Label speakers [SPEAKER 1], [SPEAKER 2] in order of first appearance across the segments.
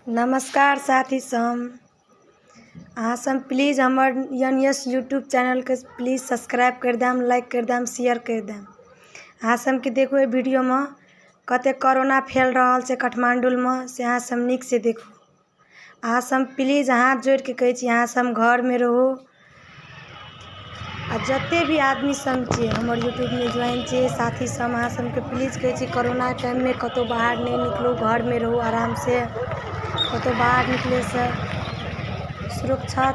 [SPEAKER 1] नमस्कार साथी सम अहाँ सब प्लीज हमर यस यूट्यूब चैनल के प्लीज सब्सक्राइब कर देम, लाइक कर देम, शेयर कर देम। अहाँ सब के देखो वीडियो में कते कोरोना फैल रहा है काठमांडू में से अहाँ सब निक से देखो। अहाँ सब प्लीज हाथ जोड़ के कहे छी अहाँ सब घर में रहो। आ जते भी आदमी सब छे हमर यूट्यूब में ज्वाइन छे साथी सब अहाँ सब के प्लीज कहे छी कोरोना टाइम में कतो बाहर नहीं निकलो, घर में रहो आराम से। कतो बाहर निकले से सुरक्षा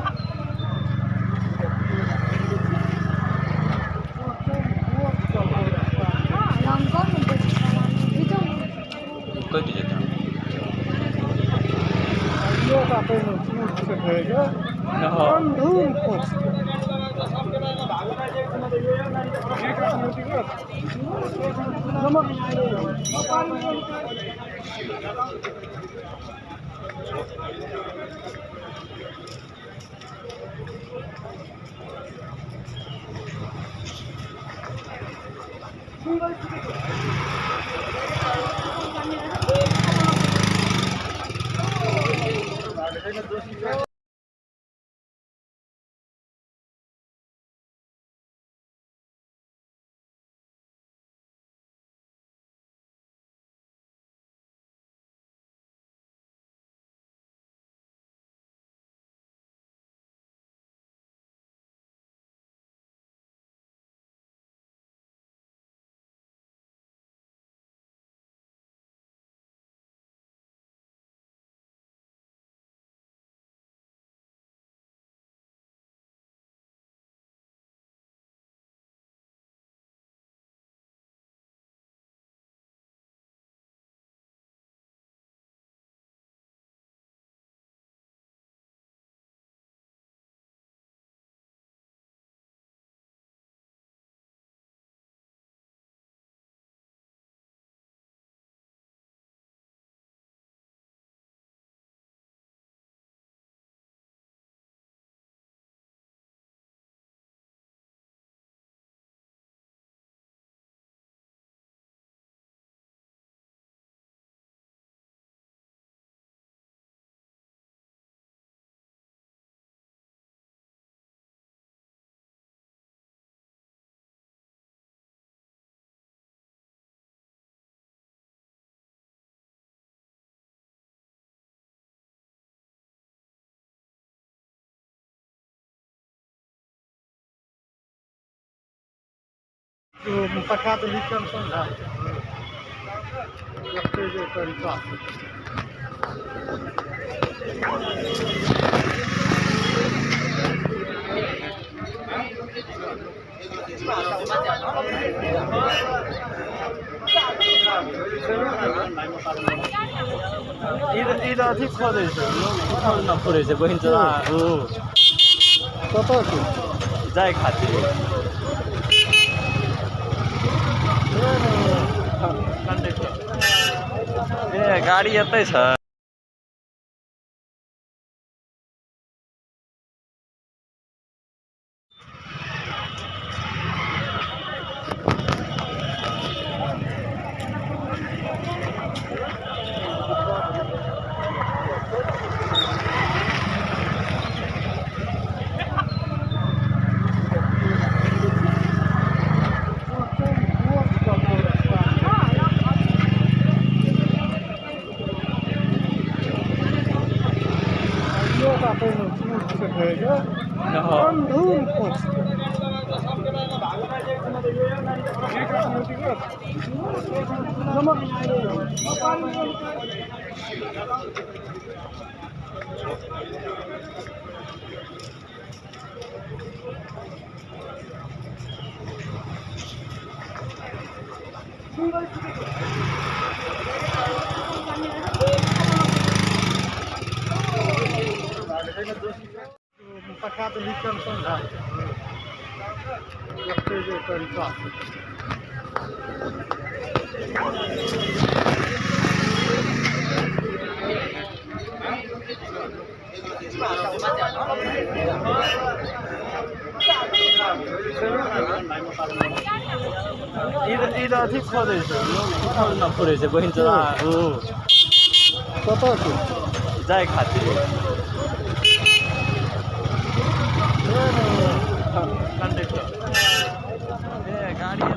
[SPEAKER 2] पका तो लिखन समझा लगते जो तरीका इधर अधिक खोदे छे न फोड़े छे बहिन चला कत जाय खातिर गाड़ी एतै छ। पका तो लिखन समझा लगते जो तरीका इधर अधिक खोदे छे न फोड़े छे बहिन चला कत जाए खातिर कंडक्टर ए गाडी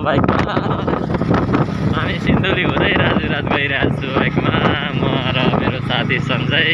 [SPEAKER 2] बाइकमा हामी सिन्धुली हुँदै राजुराज गइरहेको छु बाइकमा म र मेरो साथी सञ्जय